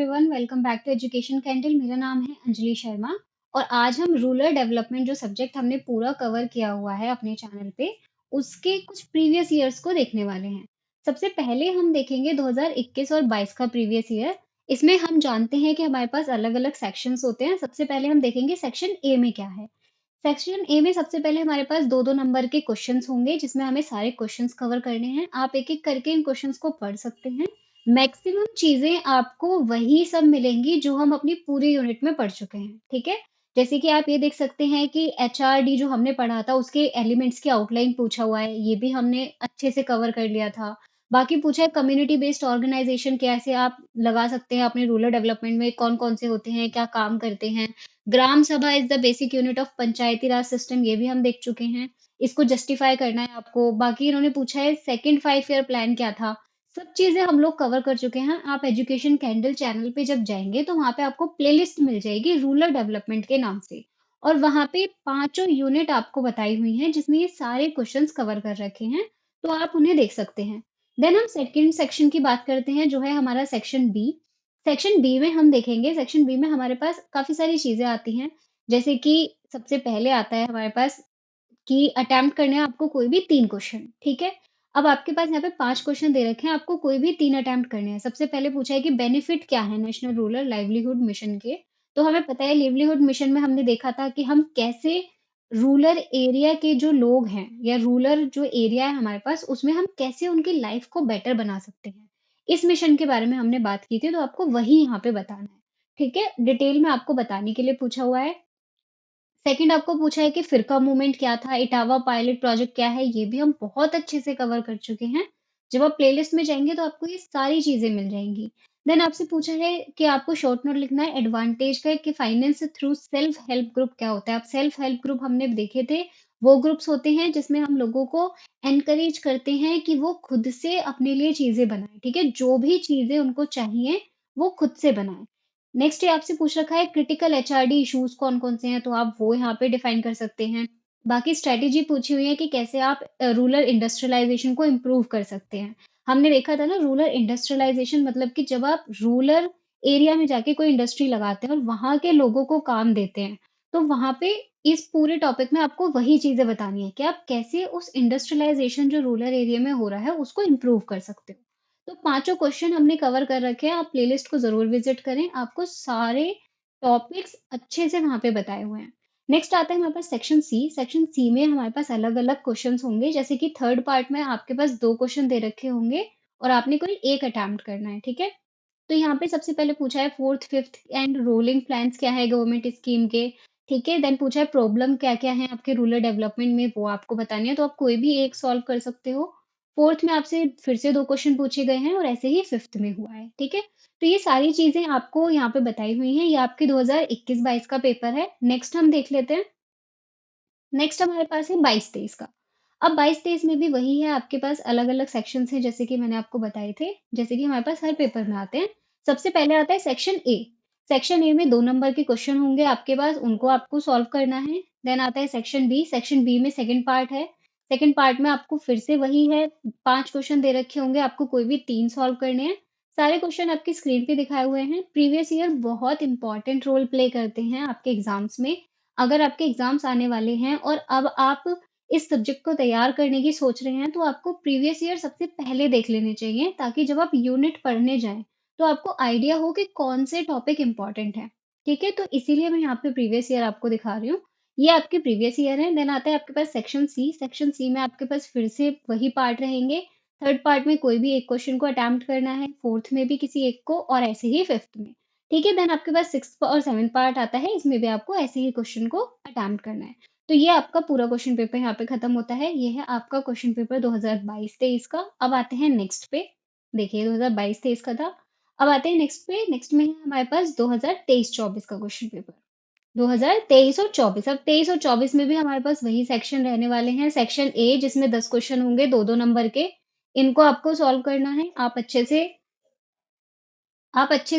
Everyone, welcome back to Education Candle. मेरा नाम है अंजलि शर्मा और आज हम रूरल डेवलपमेंट जो सब्जेक्ट हमने पूरा कवर किया हुआ है अपने चैनल पे, उसके कुछ प्रीवियस ईयर्स को देखने वाले हैं। सबसे पहले हम देखेंगे 2021 और 22 का प्रीवियस ईयर। इसमें हम जानते हैं कि हमारे पास अलग-अलग सेक्शंस होते हैं। सबसे पहले हम देखेंगे सेक्शन ए में क्या है। सेक्शन ए में सबसे पहले हमारे पास 2-2 नंबर के क्वेश्चंस होंगे जिसमें हमें सारे क्वेश्चंस कवर करने हैं। आप एक-एक करके इन क्वेश्चंस को पढ़ सकते हैं। मैक्सिमम चीज़ें आपको वही सब मिलेंगी जो हम अपनी पूरी यूनिट में पढ़ चुके हैं, ठीक है? जैसे कि आप ये देख सकते हैं कि एचआरडी जो हमने पढ़ा था उसके एलिमेंट्स की आउटलाइन पूछा हुआ है, ये भी हमने अच्छे से कवर कर लिया था। बाकी पूछा है कम्युनिटी बेस्ड ऑर्गेनाइजेशन कैसे आप लगा सकते हैं अपने रूरल डेवलपमेंट में, कौन-कौन से होते हैं, क्या काम करते हैं। ग्राम सभा is the basic unit of Panchayati Raj system, ये भी हम देख चुके हैं। इसको जस्टिफाई करना है आपको। बाकी इन्होंने पूछा है सेकंड 5 ईयर प्लान क्या था? सब चीज़ें हम लोग कवर कर चुके हैं। आप एजुकेशन कैंडल चैनल पे जब जाएँगे तो वहाँ पे आपको प्लेलिस्ट मिल जाएगी रूरल डेवलपमेंट के नाम से और वहाँ पे पाँचों यूनिट आपको बताई हुई हैं जिसमें ये सारे क्वेश्चंस कवर कर रखे हैं, तो आप उन्हें देख सकते हैं। देन हम सेकंड सेक्शन की बात करते हैं जो है हमारा सेक्शन बी। सेक्शन बी में हम देखेंगे, सेक्शन बी में हमारे पास काफ़ी सारी चीज़ें आती हैं, जैसे कि सबसे पहले आता है हमारे पास कि अटेम्प्ट करने हैं आपको कोई भी 3 क्वेश्चन, ठीक है? अब आपके पास यहाँ पे 5 क्वेश्चन दे रखे हैं, आपको कोई भी 3 अटेम्प्ट करने हैं। सबसे पहले पूछा है कि बेनिफिट क्या है नेशनल रूरल लाइवलीहुड मिशन के? तो हमें पता है लाइवलीहुड मिशन में हमने देखा था कि हम कैसे रूरल एरिया के जो लोग हैं या रूरल जो एरिया है हमारे पास, उसमें हम कैसे उनकी लाइफ को बेटर बना सकते हैं। इस मिशन के बारे में हमने बात की थी, तो आपको वही यहाँ पे बताना है, ठीक है? डिटेल में आपको बताने के लिए पूछा हुआ है। सेकंड आपको पूछा है कि फ़िरका मूवमेंट क्या था, इटावा पायलट प्रोजेक्ट क्या है, ये भी हम बहुत अच्छे से कवर कर चुके हैं। जब आप प्लेलिस्ट में जाएँगे तो आपको ये सारी चीज़ें मिल जाएँगी। देन आपसे पूछा है कि आपको शॉर्ट नोट लिखना है एडवांटेज का कि finance through self help group क्या होता है। अब सेल्फ हेल्प ग्रुप हमने देखे थे, वो ग्रुप्स होते हैं जिसमें हम लोगों को एनकरेज करते हैं कि वो खुद से अपने लिए चीज़ें बनाएँ, ठीक है? जो भी चीज़ें उनको चाहिए, वो खुद से बनाएँ। नेक्स्ट ये आपसे पूछ रखा है क्रिटिकल एचआरडी इश्यूज कौन-कौन से हैं, तो आप वो यहाँ पे डिफाइन कर सकते हैं। बाकी स्ट्रैटेजी पूछी हुई है कि कैसे आप रूरल इंडस्ट्रियलाइजेशन को इम्प्रूव कर सकते हैं। हमने देखा था ना रूरल इंडस्ट्रियलाइजेशन मतलब कि जब आप रूरल एरिया में जाके कोई इंडस्ट्री लगाते हैं और वहाँ के लोगों को काम देते हैं, तो वहाँ पे इस पूरे टॉपिक में आपको वही चीज़ें बतानी है कि आप कैसे उस इंडस्ट्रियलाइजेशन जो रूरल एरिया में हो रहा है, उसको इम्प्रूव कर सकते हो। तो पाँचों क्वेश्चन हमने कवर कर रखे हैं, आप प्लेलिस्ट को ज़रूर विज़िट करें, आपको सारे टॉपिक्स अच्छे से वहाँ पे बताए हुए हैं। नेक्स्ट आता है हमारे पास सेक्शन सी में हमारे पास अलग-अलग क्वेश्चन्स होंगे, जैसे कि थर्ड पार्ट में आपके पास 2 क्वेश्चन दे रखे होंगे और आपने कोई 1 अटेम्प्ट करना है, ठीक है? तो यहाँ पे सबसे पहले पूछा है 4th, 5th and rolling plans क्या है गवर्नमेंट स्कीम के, ठीक है? देन पूछा है प्रॉब्लम क्या-क्या है आपके रूरल डेवलपमेंट में, वो आपको बतानी है, तो आप कोई भी एक सॉल्व कर सकते हो। 4th में आपसे फिर से 2 क्वेश्चन पूछे गए हैं और ऐसे ही 5th में हुआ है, ठीक है? तो ये सारी चीज़ें आपको यहाँ पे बताई हुई हैं, ये आपके 2021-22 का पेपर है। नेक्स्ट हम देख लेते हैं, नेक्स्ट हमारे पास है 22-23 का। अब 22-23 में भी वही है, आपके पास अलग-अलग सेक्शंस हैं जैसे कि मैंने आपको बताए थे, जैसे कि हमारे पास हर पेपर में आते हैं। सबसे पहले आता है सेक्शन ए। सेक्शन ए में 2 नंबर के क्वेश्चन होंगे आपके पास, उनको आपको सॉल्व करना है। देन आता है सेक्शन बी में सेकंड पार्ट है। सेकंड पार्ट में आपको फिर से वही है, 5 क्वेश्चन दे रखे होंगे, आपको कोई भी 3 सॉल्व करने हैं। सारे क्वेश्चन आपकी स्क्रीन पे दिखाए हुए हैं। प्रीवियस ईयर बहुत इंपॉर्टेंट रोल प्ले करते हैं आपके एग्ज़ाम्स में। अगर आपके एग्ज़ाम्स आने वाले हैं और अब आप इस सब्जेक्ट को तैयार करने की सोच रहे हैं, तो आपको प्रीवियस ईयर सबसे पहले देख लेने चाहिए, ताकि जब आप यूनिट पढ़ने जाएँ, तो आपको आइडिया हो कि कौन से टॉपिक इम्पोर्टेंट हैं, ठीक है? तो इसीलिए मैं यहाँ पे प्रीवियस ईयर आपको दिखा रही हूँ। ये आपके प्रीवियस ईयर है, देन आता है आपके पास सेक्शन सी में आपके पास फिर से वही पार्ट रहेंगे। थर्ड पार्ट में कोई भी एक क्वेश्चन को अटेम्प्ट करना है, फोर्थ में भी किसी एक को और ऐसे ही फिफ्थ में। ठीक है, देन आपके पास 6th और 7th पार्ट आता है, इसमें भी आपको ऐसे ही क्वेश्चन को अटेम्प्ट करना है। तो ये आपका पूरा क्वेश्चन पेपर यहाँ पे खत्म होता है। ये है आपका क्वेश्चन पेपर 2022-23 का। अब आते हैं नेक्स्ट पे। देखिए 2022-23 का था। अब आते हैं नेक्स्ट पे। नेक्स्ट में है हमारे पास 2023-24 का क्वेश्चन पेपर। 2023 और 24। अब 23 और 24 में भी हमारे पास वही सेक्शन रहने वाले हैं। सेक्शन ए जिसमें 10 क्वेश्चन होंगे 2-2 नंबर के। इनको आपको सॉल्व करना है। आप अच्छे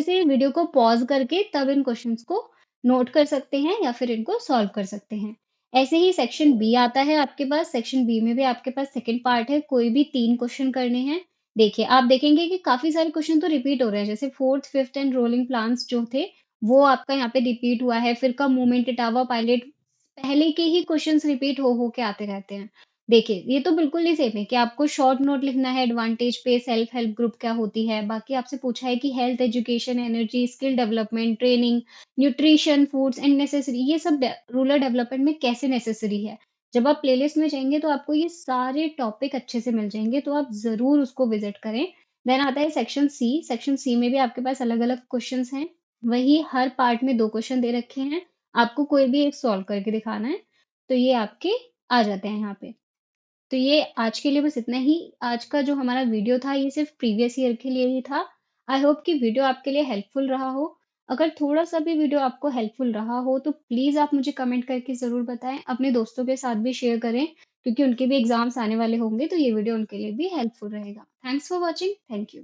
से वीडियो को पॉज़ करके तब इन क्वेश्चंस को नोट कर सकते हैं या फिर इनको सॉल्व कर सकते हैं। ऐसे ही सेक्शन बी आता है आपके पास, सेक्शन बी में भी आपके पास सेकंड पार्ट है, कोई भी 3 क्वेश्चन करने हैं। देखिए, आप देखेंगे कि काफ़ी सारे क्वेश्चन तो रिपीट हो रहे हैं, जैसे 4th, 5th and rolling plans जो थे, वो आपका यहाँ पे रिपीट हुआ है। फिर का मूवमेंट इटावा पायलट, पहले के ही क्वेश्चंस रिपीट हो के आते रहते हैं। देखिए, ये तो बिल्कुल ही सेम है कि आपको शॉर्ट नोट लिखना है एडवांटेज पे, सेल्फ हेल्प ग्रुप क्या होती है, बाकी आपसे पूछा है कि health, education, energy, skill development, training, nutrition, foods and necessary, ये सब रूरल डेवलपमेंट में कैसे नेसेसरी है। जब आप प्लेलिस्ट में जाएँगे तो आपको ये सारे टॉपिक अच्छे से मिल जाएँगे, तो आप ज़रूर उसको विज़िट करें। देन आता है सेक्शन सी में भी आपके पास अलग-अलग क्वेश्चन्स हैं। वही हर पार्ट में 2 क्वेश्चन दे रखे हैं, आपको कोई भी एक सॉल्व करके दिखाना है, तो ये आपके आ जाते हैं यहाँ पे। तो ये आज के लिए बस इतना ही। आज का जो हमारा वीडियो था ये सिर्फ़ प्रीवियस ईयर के लिए ही था। आई होप कि वीडियो आपके लिए हेल्पफुल रहा हो। अगर थोड़ा-सा भी वीडियो आपको हेल्पफुल रहा हो तो प्लीज़ आप मुझे कमेंट करके ज़रूर बताएँ। अपने दोस्तों के साथ भी शेयर करें क्योंकि उनके भी एग्ज़ाम्स आने वाले होंगे तो ये वीडियो उनके लिए भी हेल्पफुल रहेगा। Thanks for watching. Thank you.